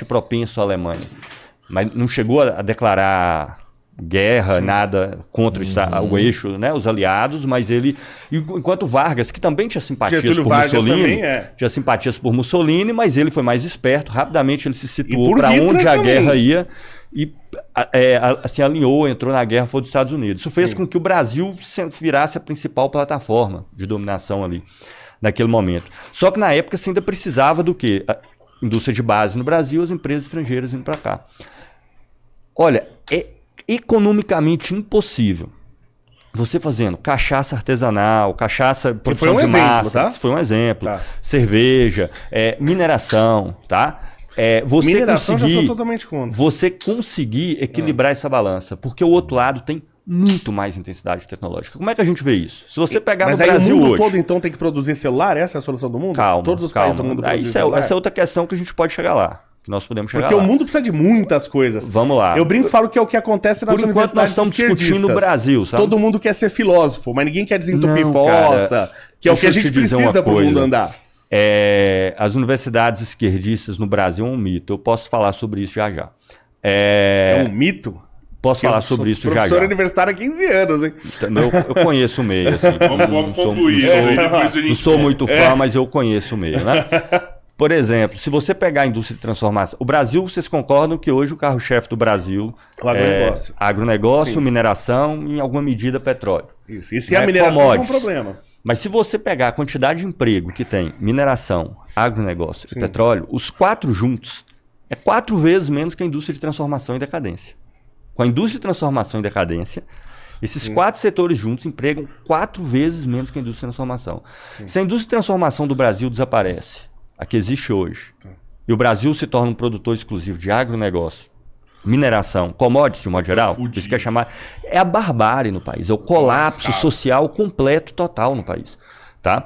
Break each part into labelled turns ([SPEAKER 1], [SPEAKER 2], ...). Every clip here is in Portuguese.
[SPEAKER 1] propenso à Alemanha. Mas não chegou a declarar guerra, nada contra o eixo, né, os aliados, mas ele... Enquanto Vargas, que também tinha simpatias
[SPEAKER 2] Getúlio
[SPEAKER 1] por
[SPEAKER 2] Vargas
[SPEAKER 1] Mussolini,
[SPEAKER 2] também,
[SPEAKER 1] tinha simpatias por Mussolini, mas ele foi mais esperto, rapidamente ele se situou
[SPEAKER 2] por
[SPEAKER 1] para
[SPEAKER 2] Hitler
[SPEAKER 1] onde a
[SPEAKER 2] também.
[SPEAKER 1] guerra ia e assim alinhou, entrou na guerra, foi dos Estados Unidos. Isso fez com que o Brasil virasse a principal plataforma de dominação ali, naquele momento. Só que na época você ainda precisava do quê? A indústria de base no Brasil, as empresas estrangeiras indo para cá. Olha, é economicamente impossível você fazendo cachaça artesanal, cachaça produção de massa,
[SPEAKER 2] tá?
[SPEAKER 1] foi um exemplo,
[SPEAKER 2] Tá.
[SPEAKER 1] cerveja, mineração, tá? Você
[SPEAKER 2] Mineração já sou
[SPEAKER 1] conseguir,
[SPEAKER 2] totalmente contra.
[SPEAKER 1] você conseguir equilibrar essa balança, porque o outro lado tem muito mais intensidade tecnológica. Como é que a gente vê isso? Se você pegar
[SPEAKER 2] Mas
[SPEAKER 1] no
[SPEAKER 2] aí
[SPEAKER 1] Brasil
[SPEAKER 2] o mundo
[SPEAKER 1] hoje...
[SPEAKER 2] todo, então, tem que produzir celular? Essa é a solução do mundo?
[SPEAKER 1] Calma,
[SPEAKER 2] Todos os países do mundo produzem celular?
[SPEAKER 1] Essa é outra questão que a gente pode chegar lá. Que nós podemos chegar
[SPEAKER 2] Porque
[SPEAKER 1] lá.
[SPEAKER 2] o mundo precisa de muitas coisas.
[SPEAKER 1] Vamos lá.
[SPEAKER 2] Eu brinco e falo que é o que acontece nas
[SPEAKER 1] Por enquanto nós
[SPEAKER 2] universidades
[SPEAKER 1] estamos discutindo
[SPEAKER 2] esquerdistas.
[SPEAKER 1] o Brasil, sabe?
[SPEAKER 2] Todo mundo quer ser filósofo, mas ninguém quer desentupir
[SPEAKER 1] Não,
[SPEAKER 2] fossa,
[SPEAKER 1] cara,
[SPEAKER 2] que é o que a
[SPEAKER 1] deixa eu
[SPEAKER 2] gente
[SPEAKER 1] te dizer uma
[SPEAKER 2] precisa para o
[SPEAKER 1] coisa.
[SPEAKER 2] mundo andar.
[SPEAKER 1] As universidades esquerdistas no Brasil é um mito. Eu posso falar sobre isso já já.
[SPEAKER 2] É um mito?
[SPEAKER 1] Posso falar sobre isso já já.
[SPEAKER 2] Professor universitário há 15 anos, hein?
[SPEAKER 1] Eu conheço o meio, assim.
[SPEAKER 3] Vamos concluir isso aí, depois a gente...
[SPEAKER 1] Não sou muito fã, mas eu conheço o meio, né? Por exemplo, se você pegar a indústria de transformação... O Brasil, vocês concordam que hoje o carro-chefe do Brasil
[SPEAKER 2] O agronegócio.
[SPEAKER 1] é agronegócio,
[SPEAKER 2] Sim.
[SPEAKER 1] mineração e, em alguma medida, petróleo.
[SPEAKER 2] Isso. E se
[SPEAKER 1] Não
[SPEAKER 2] a
[SPEAKER 1] é
[SPEAKER 2] mineração é um
[SPEAKER 1] commodities.
[SPEAKER 2] problema?
[SPEAKER 1] Mas se você pegar a quantidade de emprego que tem mineração, agronegócio e petróleo, os 4 juntos, é 4 vezes menos que a indústria de transformação e decadência. Com a indústria de transformação e decadência, esses 4 setores juntos empregam 4 vezes menos que a indústria de transformação. Se a indústria de transformação do Brasil desaparece, a que existe hoje, e o Brasil se torna um produtor exclusivo de agronegócio, mineração, commodities de modo geral, isso que é chamar, é a barbárie no país, é o colapso social completo, total no país. Tá?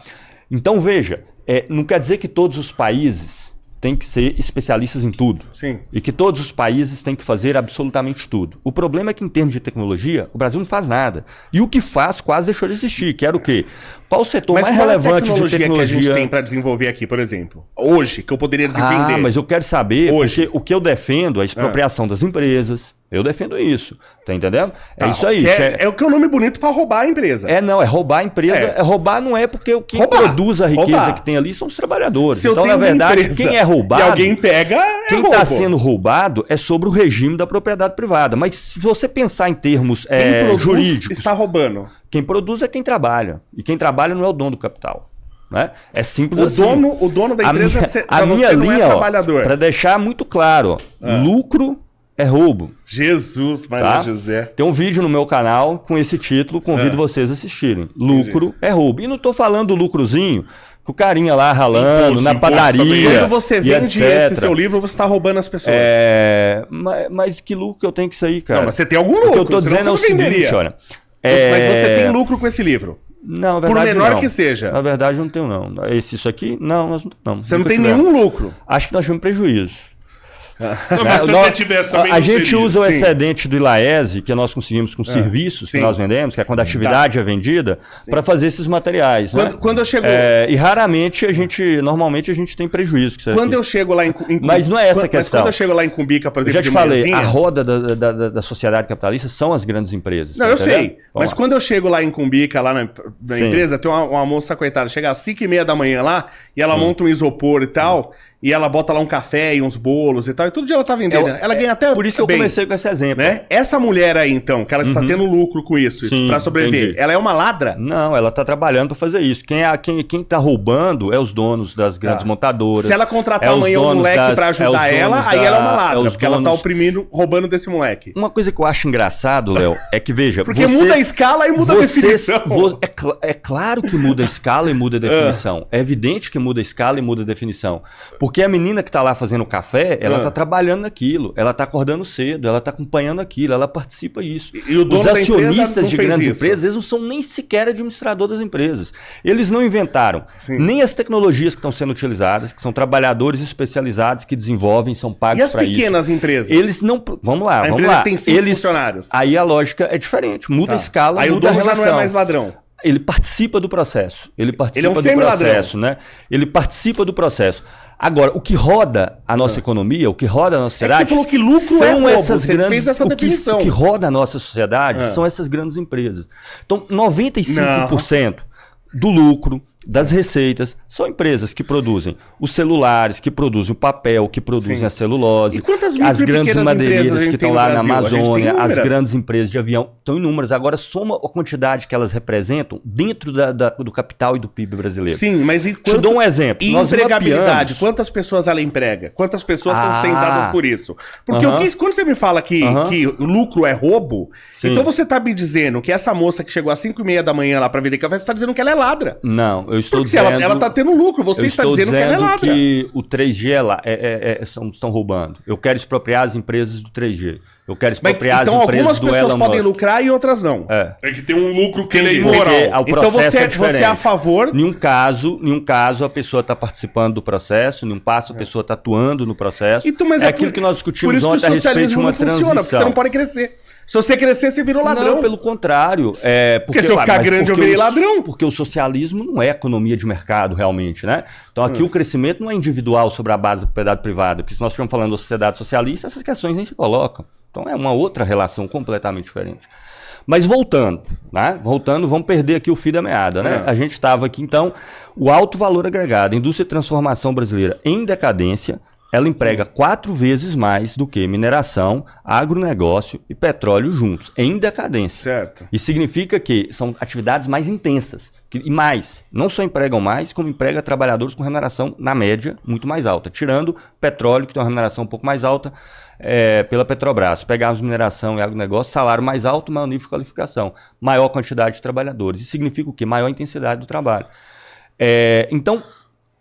[SPEAKER 1] Então veja, não quer dizer que todos os países têm que ser especialistas em tudo.
[SPEAKER 2] Sim.
[SPEAKER 1] E que todos os países têm que fazer absolutamente tudo. O problema é que, em termos de tecnologia, o Brasil não faz nada. E o que faz quase deixou de existir, que era o quê? Qual o setor mais relevante de tecnologia
[SPEAKER 2] que a gente tem para desenvolver aqui, por exemplo? Hoje, que eu poderia vender?
[SPEAKER 1] Mas eu quero saber,
[SPEAKER 2] Hoje.
[SPEAKER 1] porque o que eu defendo é a expropriação das empresas. Eu defendo isso. Tá entendendo?
[SPEAKER 2] Tá,
[SPEAKER 1] É isso aí.
[SPEAKER 2] É o que é o nome bonito para roubar a empresa.
[SPEAKER 1] É roubar a empresa. Roubar não é porque quem produz a riqueza que tem ali são os trabalhadores.
[SPEAKER 2] Se eu
[SPEAKER 1] então,
[SPEAKER 2] tenho
[SPEAKER 1] na verdade,
[SPEAKER 2] uma empresa
[SPEAKER 1] quem é roubado...
[SPEAKER 2] e alguém pega,
[SPEAKER 1] quem está sendo roubado é sobre o regime da propriedade privada. Mas se você pensar em termos
[SPEAKER 2] quem produz
[SPEAKER 1] jurídicos...
[SPEAKER 2] está roubando.
[SPEAKER 1] Quem produz é quem trabalha. E quem trabalha não é o dono do capital. Né? É simples assim.
[SPEAKER 2] O dono da empresa
[SPEAKER 1] a minha
[SPEAKER 2] não
[SPEAKER 1] linha,
[SPEAKER 2] é trabalhador.
[SPEAKER 1] Para deixar muito claro, lucro é roubo.
[SPEAKER 2] Jesus, Maria José.
[SPEAKER 1] Tem um vídeo no meu canal com esse título, convido vocês a assistirem. Lucro é roubo. E não estou falando do lucrozinho que o carinha lá ralando na padaria.
[SPEAKER 2] Quando você vende esse seu livro, você está roubando as pessoas.
[SPEAKER 1] Mas que lucro que eu tenho com isso aí, cara?
[SPEAKER 2] Não, mas você tem algum lucro.
[SPEAKER 1] O que eu tô dizendo é o seguinte, olha.
[SPEAKER 2] Mas você tem lucro com esse livro?
[SPEAKER 1] Não, na verdade
[SPEAKER 2] por menor
[SPEAKER 1] não.
[SPEAKER 2] que seja.
[SPEAKER 1] Na verdade eu não tenho não. Isso aqui? Não, nós não temos.
[SPEAKER 2] Você não tem nenhum lucro?
[SPEAKER 1] Acho que nós tivemos prejuízo.
[SPEAKER 3] Não, mas se você tivesse também
[SPEAKER 1] a gente
[SPEAKER 3] seria.
[SPEAKER 1] usa o excedente do ILAESE, que nós conseguimos com serviços que nós vendemos, que é quando a atividade é vendida, para fazer esses materiais.
[SPEAKER 2] Quando eu chego...
[SPEAKER 1] e raramente normalmente a gente tem prejuízo.
[SPEAKER 2] Quando eu chego lá em
[SPEAKER 1] mas não é essa a questão.
[SPEAKER 2] Mas quando eu chego lá em Cumbica, por exemplo,
[SPEAKER 1] eu já te falei, a roda da sociedade capitalista são as grandes empresas.
[SPEAKER 2] Não, eu sei. Mas quando eu chego lá em Cumbica, lá na empresa, tem uma moça, coitada, chega às 5h30 da manhã lá, e ela monta um isopor e tal... E ela bota lá um café e uns bolos e tal, e todo dia ela tá vendendo. Ela ganha até
[SPEAKER 1] por isso que eu comecei com esse exemplo.
[SPEAKER 2] Né? Essa mulher aí, então, que ela está tendo lucro com isso, para sobreviver,
[SPEAKER 1] entendi.
[SPEAKER 2] Ela é uma ladra?
[SPEAKER 1] Não, ela tá trabalhando para fazer isso. Quem tá roubando é os donos das grandes montadoras.
[SPEAKER 2] Se ela contratar amanhã um moleque para ajudar ela, aí ela é uma ladra, porque ela tá oprimindo, roubando desse moleque.
[SPEAKER 1] Uma coisa que eu acho engraçado, Léo, é que, veja...
[SPEAKER 2] Porque muda a escala e muda a definição.
[SPEAKER 1] É claro que muda a escala e muda a definição. É evidente que muda a escala e muda a definição. Porque a menina que tá lá fazendo café, ela tá trabalhando naquilo, ela tá acordando cedo, ela tá acompanhando aquilo, ela participa disso.
[SPEAKER 2] E o dono
[SPEAKER 1] Os acionistas de grandes
[SPEAKER 2] isso.
[SPEAKER 1] empresas, eles não são nem sequer administrador das empresas. Eles não inventaram nem as tecnologias que estão sendo utilizadas, que são trabalhadores especializados que desenvolvem, são pagos para isso.
[SPEAKER 2] E as pequenas empresas?
[SPEAKER 1] Eles não... Vamos lá.
[SPEAKER 2] Tem 5 funcionários.
[SPEAKER 1] Aí a lógica é diferente, muda a escala,
[SPEAKER 2] aí
[SPEAKER 1] muda a relação.
[SPEAKER 2] Aí o dono já não é mais ladrão.
[SPEAKER 1] Ele participa do processo. Ele
[SPEAKER 2] é um
[SPEAKER 1] processo, né? Ele participa do processo. Agora, o que roda a nossa economia, o que roda a nossa sociedade...
[SPEAKER 2] Você falou que lucro
[SPEAKER 1] são
[SPEAKER 2] é roubo,
[SPEAKER 1] essas
[SPEAKER 2] você fez essa definição.
[SPEAKER 1] O que roda a nossa sociedade são essas grandes empresas. Então, 95% do lucro, das receitas, são empresas que produzem os celulares, que produzem o papel, que produzem a celulose, as grandes madeireiras que estão lá na Amazônia, as grandes empresas de avião, estão inúmeras. Agora, soma a quantidade que elas representam dentro do capital e do PIB brasileiro.
[SPEAKER 2] Sim, mas e
[SPEAKER 1] te dou um exemplo.
[SPEAKER 2] E empregabilidade, quantas pessoas ela emprega? Quantas pessoas são sustentadas por isso? Porque quando você me fala que lucro é roubo, então você está me dizendo que essa moça que chegou às 5h30 da manhã lá para vender café, você está dizendo que ela é ladra.
[SPEAKER 1] Não, eu estou
[SPEAKER 2] dizendo... Porque ela está tendo lucro, você está dizendo que ela é ladra.
[SPEAKER 1] Que o 3G estão roubando. Eu quero expropriar as empresas do 3G. Eu quero expropriar as empresas do Elon Musk. Então algumas pessoas podem lucrar e outras não.
[SPEAKER 3] É que tem um lucro que ele é imoral.
[SPEAKER 2] Então você é a favor...
[SPEAKER 1] Nenhum caso a pessoa está participando do processo, nenhum passo a pessoa está atuando no processo.
[SPEAKER 2] Então, mas
[SPEAKER 1] aquilo que nós discutimos ontem a respeito de uma transição.
[SPEAKER 2] Porque você não pode crescer. Se você crescer, você virou ladrão.
[SPEAKER 1] Não, pelo contrário.
[SPEAKER 2] Porque se eu ficar grande, eu virei ladrão.
[SPEAKER 1] Porque o socialismo não é economia de mercado, realmente, né? Então aqui o crescimento não é individual sobre a base da propriedade privada. Porque se nós estivermos falando da sociedade socialista, essas questões nem se colocam. Então é uma outra relação completamente diferente. Mas voltando, né? Vamos perder aqui o fio da meada, né? A gente estava aqui, então, o alto valor agregado, a indústria de transformação brasileira em decadência, ela emprega 4 vezes mais do que mineração, agronegócio e petróleo juntos, em decadência.
[SPEAKER 2] Certo.
[SPEAKER 1] Isso significa que são atividades mais intensas. E mais, não só empregam mais, como emprega trabalhadores com remuneração, na média, muito mais alta. Tirando petróleo, que tem uma remuneração um pouco mais alta pela Petrobras. Pegarmos mineração e agronegócio, salário mais alto, maior nível de qualificação. Maior quantidade de trabalhadores. Isso significa o quê? Maior intensidade do trabalho. Então...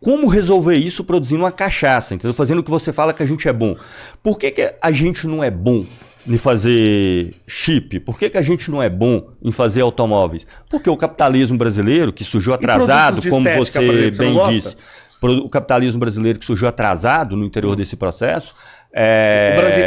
[SPEAKER 1] Como resolver isso produzindo uma cachaça, entendeu? Fazendo o que você fala que a gente é bom. Por que a gente não é bom em fazer chip? Por que a gente não é bom em fazer automóveis? Porque o capitalismo brasileiro, que surgiu atrasado, como você bem disse, o capitalismo brasileiro que surgiu atrasado no interior desse processo,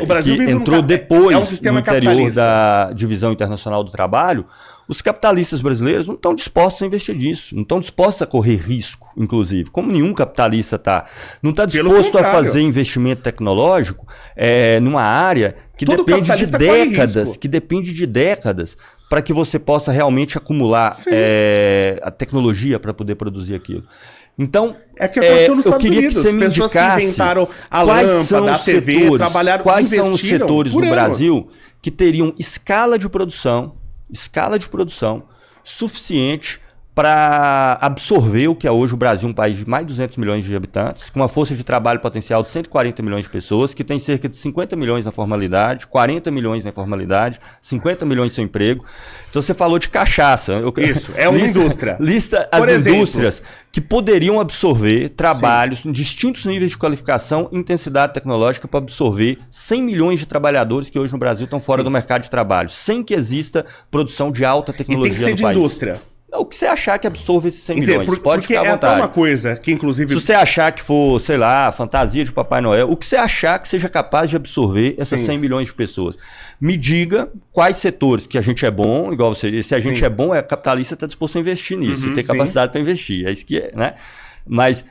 [SPEAKER 2] o Brasil
[SPEAKER 1] que entrou depois no interior da divisão internacional do trabalho, os capitalistas brasileiros não estão dispostos a investir nisso, não estão dispostos a correr risco, inclusive, como nenhum capitalista está. Não está disposto a fazer investimento tecnológico numa área que depende de décadas para que você possa realmente acumular a tecnologia para poder produzir aquilo. Então,
[SPEAKER 2] eu queria que você me indicasse que inventaram a lâmpada, a TV, trabalharam,
[SPEAKER 1] quais são os setores no Brasil que teriam escala de produção suficiente para absorver o que é hoje o Brasil, um país de mais de 200 milhões de habitantes, com uma força de trabalho potencial de 140 milhões de pessoas, que tem cerca de 50 milhões na formalidade, 40 milhões na informalidade, 50 milhões sem emprego. Então você falou de cachaça.
[SPEAKER 2] Isso, é uma indústria.
[SPEAKER 1] Lista as indústrias que poderiam absorver trabalhos em distintos níveis de qualificação e intensidade tecnológica para absorver 100 milhões de trabalhadores que hoje no Brasil estão fora do mercado de trabalho, sem que exista produção de alta tecnologia no país.
[SPEAKER 2] E tem que ser de indústria.
[SPEAKER 1] O que você achar que absorve esses 100 milhões, pode
[SPEAKER 2] porque
[SPEAKER 1] ficar à vontade.
[SPEAKER 2] É até uma coisa que, inclusive...
[SPEAKER 1] Se você achar que for, sei lá, fantasia de Papai Noel, o que você achar que seja capaz de absorver essas 100 milhões de pessoas. Me diga quais setores que a gente é bom, igual você disse, se a gente é bom, capitalista está disposto a investir nisso, e ter capacidade para investir. É isso que é, né? Mas...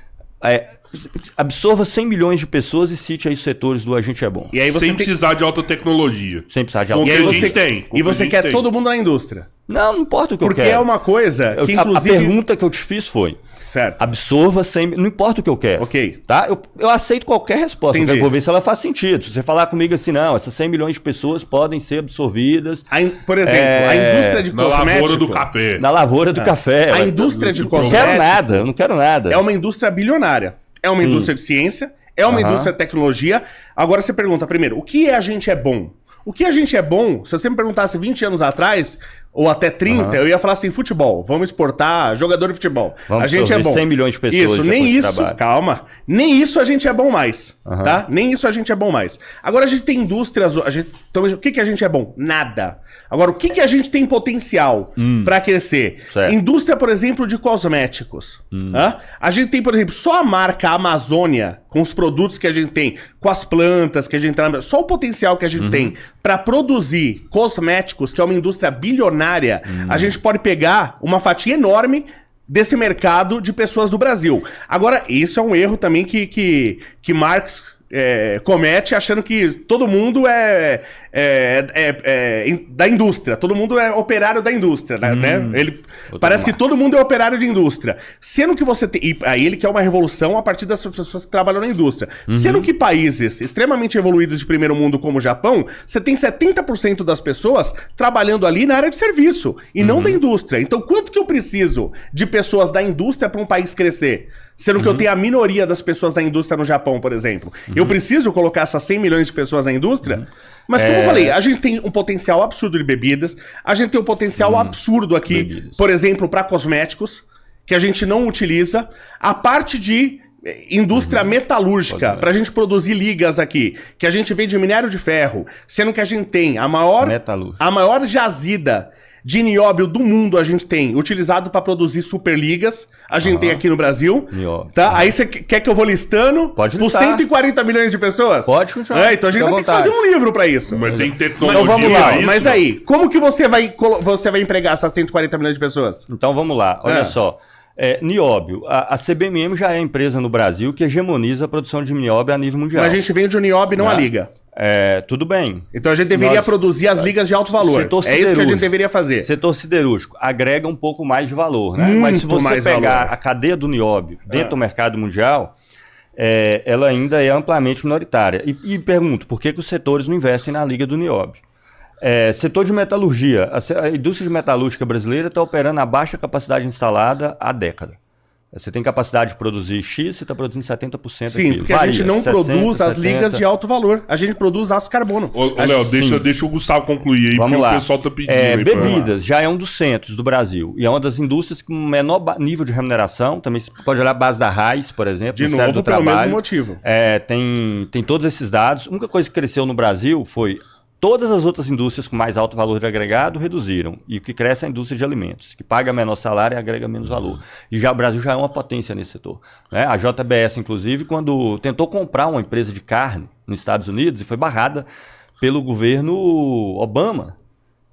[SPEAKER 1] absorva 100 milhões de pessoas e cite aí os setores do a gente é bom.
[SPEAKER 3] E aí sem precisar de alta tecnologia.
[SPEAKER 1] Sem precisar de alta
[SPEAKER 3] tecnologia.
[SPEAKER 2] E você quer todo mundo na indústria.
[SPEAKER 1] Não importa o que eu quero.
[SPEAKER 2] Porque é uma coisa que, inclusive...
[SPEAKER 1] A pergunta que eu te fiz foi...
[SPEAKER 2] Certo.
[SPEAKER 1] Absorva 100... Não importa o que eu quero.
[SPEAKER 2] Ok.
[SPEAKER 1] Tá? Eu aceito qualquer resposta.
[SPEAKER 2] Entendi.
[SPEAKER 1] Eu vou ver se ela faz sentido. Se você falar comigo assim, não, essas 100 milhões de pessoas podem ser absorvidas...
[SPEAKER 2] Por exemplo, a indústria de cosmético...
[SPEAKER 3] Na lavoura do café.
[SPEAKER 1] Na lavoura do café.
[SPEAKER 2] A indústria de cosmético...
[SPEAKER 1] Eu não quero nada.
[SPEAKER 2] É uma indústria bilionária. É uma indústria de ciência, é uma indústria de tecnologia. Agora você pergunta primeiro, o que a gente é bom? O que a gente é bom, se você me perguntasse 20 anos atrás, ou até 30, eu ia falar assim, futebol, vamos exportar jogador de futebol.
[SPEAKER 1] Vamos
[SPEAKER 2] a gente é bom.
[SPEAKER 1] 100 milhões de pessoas.
[SPEAKER 2] Isso, nem isso, calma, nem isso a gente é bom mais, tá? Nem isso a gente é bom mais. Agora a gente tem indústrias, então o que a gente é bom? Nada. Agora, o que a gente tem potencial para crescer?
[SPEAKER 1] Certo.
[SPEAKER 2] Indústria, por exemplo, de cosméticos. A gente tem, por exemplo, só a marca Amazônia, com os produtos que a gente tem, com as plantas que a gente tem, só o potencial que a gente tem para produzir cosméticos, que é uma indústria bilionária, bilionária, a gente pode pegar uma fatia enorme desse mercado de pessoas do Brasil. Agora, isso é um erro também que Marx comete, achando que todo mundo é da indústria, todo mundo é operário da indústria, né? Ele parece que todo mundo é operário de indústria. Sendo que você tem... E aí ele quer uma revolução a partir das pessoas que trabalham na indústria. Sendo que países extremamente evoluídos de primeiro mundo, como o Japão, você tem 70% das pessoas trabalhando ali na área de serviço, e não da indústria. Então, quanto que eu preciso de pessoas da indústria para um país crescer? Sendo que eu tenho a minoria das pessoas da indústria no Japão, por exemplo. Eu preciso colocar essas 100 milhões de pessoas na indústria? Mas como eu falei, a gente tem um potencial absurdo de bebidas, a gente tem um potencial absurdo aqui, por exemplo, para cosméticos, que a gente não utiliza. A parte de indústria metalúrgica, para a gente produzir ligas aqui, que a gente vende minério de ferro, sendo que a gente tem a maior jazida de nióbio do mundo, a gente tem utilizado para produzir superligas. A gente tem aqui no Brasil. Tá? Aí você quer que eu vou listando?
[SPEAKER 1] Pode
[SPEAKER 2] por
[SPEAKER 1] listar.
[SPEAKER 2] 140 milhões de pessoas?
[SPEAKER 1] Pode continuar.
[SPEAKER 2] Então a gente vai ter que fazer um livro para isso.
[SPEAKER 3] Mas tem tecnologia.
[SPEAKER 2] Então vamos lá.
[SPEAKER 3] Isso,
[SPEAKER 2] mas aí, como que você vai empregar essas 140 milhões de pessoas?
[SPEAKER 1] Então vamos lá. Olha só. Nióbio. A CBMM já é a empresa no Brasil que hegemoniza a produção de nióbio a nível mundial.
[SPEAKER 2] Mas a gente vende o nióbio e não a liga.
[SPEAKER 1] Tudo bem.
[SPEAKER 2] Então a gente deveria produzir as ligas de alto valor. É isso que a gente deveria fazer.
[SPEAKER 1] Setor siderúrgico agrega um pouco mais de valor, né? Mas se você pegar a cadeia do nióbio dentro do mercado mundial, ela ainda é amplamente minoritária. E pergunto, por que os setores não investem na liga do nióbio? Setor de metalurgia. A indústria de metalúrgica brasileira está operando a baixa capacidade instalada há década. Você tem capacidade de produzir X, você está produzindo 70%.
[SPEAKER 2] Sim, porque a gente não produz as ligas de alto valor. A gente produz aço carbono.
[SPEAKER 3] Léo, deixa o Gustavo concluir aí,
[SPEAKER 1] porque
[SPEAKER 3] o pessoal tá pedindo.
[SPEAKER 1] Bebidas já é um dos centros do Brasil. E é uma das indústrias com menor nível de remuneração. Também você pode olhar a base da RAIS, por exemplo.
[SPEAKER 2] De novo, pelo mesmo motivo.
[SPEAKER 1] Tem todos esses dados. A única coisa que cresceu no Brasil foi... Todas as outras indústrias com mais alto valor de agregado reduziram. E o que cresce é a indústria de alimentos, que paga menor salário e agrega menos valor. E o Brasil já é uma potência nesse setor, né? A JBS, inclusive, quando tentou comprar uma empresa de carne nos Estados Unidos, e foi barrada pelo governo Obama,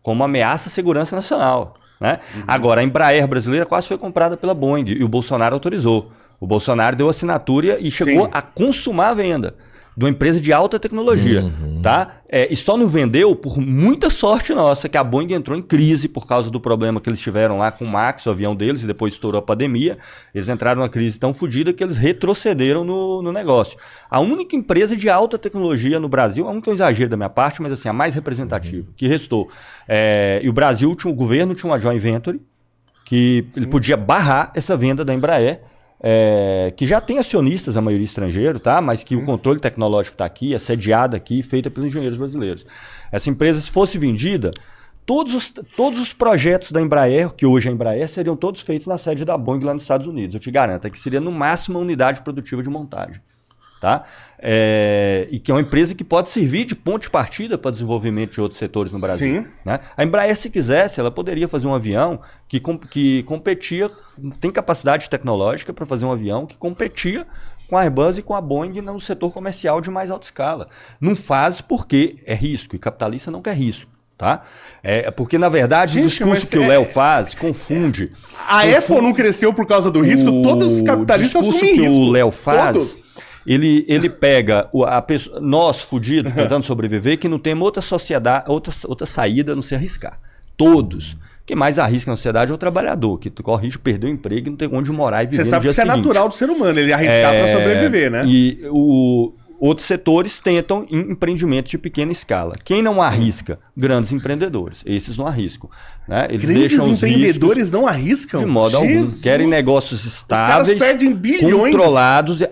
[SPEAKER 1] como ameaça à segurança nacional, né? Agora, a Embraer brasileira quase foi comprada pela Boeing, e o Bolsonaro autorizou. O Bolsonaro deu assinatura e chegou a consumar a venda de uma empresa de alta tecnologia, tá? E só não vendeu por muita sorte nossa, que a Boeing entrou em crise por causa do problema que eles tiveram lá com o MAX, o avião deles, e depois estourou a pandemia. Eles entraram numa crise tão fodida que eles retrocederam no negócio. A única empresa de alta tecnologia no Brasil, é um exagero da minha parte, mas assim, a mais representativa, que restou. E o Brasil, o governo tinha uma joint venture, que ele podia barrar essa venda da Embraer, que já tem acionistas, a maioria estrangeiro, tá? Mas que o controle tecnológico está aqui, é sediada aqui, feita pelos engenheiros brasileiros. Essa empresa, se fosse vendida, todos os projetos da Embraer, que hoje é a Embraer, seriam todos feitos na sede da Boeing lá nos Estados Unidos. Eu te garanto, que seria no máximo uma unidade produtiva de montagem. Tá? E que é uma empresa que pode servir de ponto de partida para desenvolvimento de outros setores no Brasil. Né? A Embraer, se quisesse, ela poderia fazer um avião que competia, tem capacidade tecnológica para fazer um avião que competia com a Airbus e com a Boeing no setor comercial de mais alta escala. Não faz porque é risco, e capitalista não quer risco. Tá? Porque, na verdade, o discurso que o Léo faz confunde.
[SPEAKER 2] A Apple não cresceu por causa do risco, todos os capitalistas assumem risco.
[SPEAKER 1] O discurso que o Léo faz... Ele pega nós, fudidos, tentando sobreviver, que não temos outra sociedade, outra saída a não se arriscar. Todos. Quem mais arrisca na sociedade é o trabalhador, que corre risco de perder o emprego e não ter onde morar e viver no dia seguinte. Você sabe que isso é natural do ser humano, ele arriscar para sobreviver, né? E outros setores tentam empreendimentos de pequena escala. Quem não arrisca? Grandes empreendedores. Esses não arriscam. Né? Eles
[SPEAKER 2] grandes
[SPEAKER 1] deixam os
[SPEAKER 2] empreendedores não arriscam?
[SPEAKER 1] De modo algum. Querem negócios estáveis,
[SPEAKER 2] os caras perdem bilhões.
[SPEAKER 1] Controlados...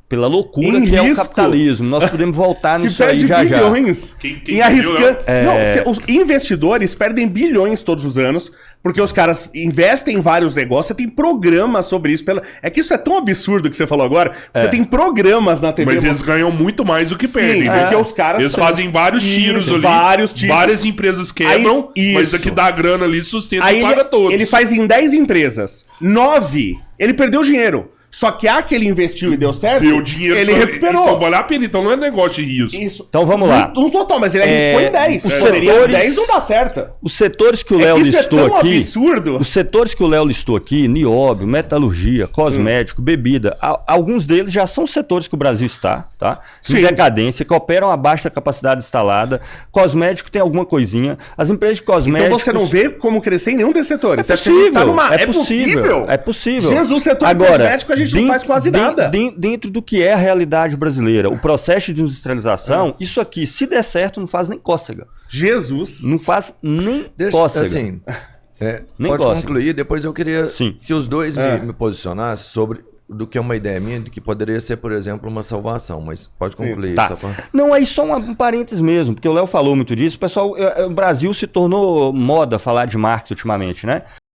[SPEAKER 1] pela loucura que é o capitalismo. Nós podemos voltar nisso aí já
[SPEAKER 2] bilhões em arriscando. Os investidores perdem bilhões todos os anos, porque os caras investem em vários negócios, você tem programas sobre isso. É que isso é tão absurdo que você falou agora, você tem programas na TV.
[SPEAKER 3] Mas eles ganham muito mais do que perdem.
[SPEAKER 2] Porque os caras...
[SPEAKER 3] Eles fazem vários tiros ali, várias empresas quebram, mas isso aqui dá grana ali, sustenta e paga todos.
[SPEAKER 2] Ele faz em 10 empresas, 9, ele perdeu dinheiro. Só que a que ele investiu e deu certo,
[SPEAKER 3] deu dinheiro,
[SPEAKER 2] ele recuperou.
[SPEAKER 3] Então vale a pena, então não é negócio de risco.
[SPEAKER 2] Isso.
[SPEAKER 1] Então vamos lá.
[SPEAKER 2] No total, mas ele arriscou em 10.
[SPEAKER 1] Os
[SPEAKER 2] Poderia
[SPEAKER 1] setores,
[SPEAKER 2] 10 não dá certo.
[SPEAKER 1] Os setores que o Léo
[SPEAKER 2] que isso
[SPEAKER 1] listou
[SPEAKER 2] é tão
[SPEAKER 1] aqui.
[SPEAKER 2] absurdo.
[SPEAKER 1] Os setores que o Léo listou aqui, nióbio, metalurgia, cosmético, bebida, alguns deles já são setores que o Brasil está, tá? Em decadência, que operam abaixo da capacidade instalada. Cosmético tem alguma coisinha. As empresas de cosméticos...
[SPEAKER 2] Então você não vê como crescer em nenhum desses setores.
[SPEAKER 1] É possível, é possível.
[SPEAKER 2] Jesus, o setor cosmético a gente não faz quase nada.
[SPEAKER 1] Dentro do que é a realidade brasileira, o processo de industrialização, isso aqui, se der certo, não faz nem cócega.
[SPEAKER 2] Jesus.
[SPEAKER 1] Não faz nem cócega.
[SPEAKER 4] Assim,
[SPEAKER 1] nem
[SPEAKER 4] pode
[SPEAKER 1] cócega.
[SPEAKER 4] concluir, depois eu queria
[SPEAKER 1] Sim.
[SPEAKER 4] que os dois me posicionassem sobre do que é uma ideia minha, do que poderia ser, por exemplo, uma salvação, mas pode concluir.
[SPEAKER 1] Tá. Não, aí só um parênteses mesmo, porque o Léo falou muito disso, pessoal, o Brasil se tornou moda falar de Marx ultimamente, né?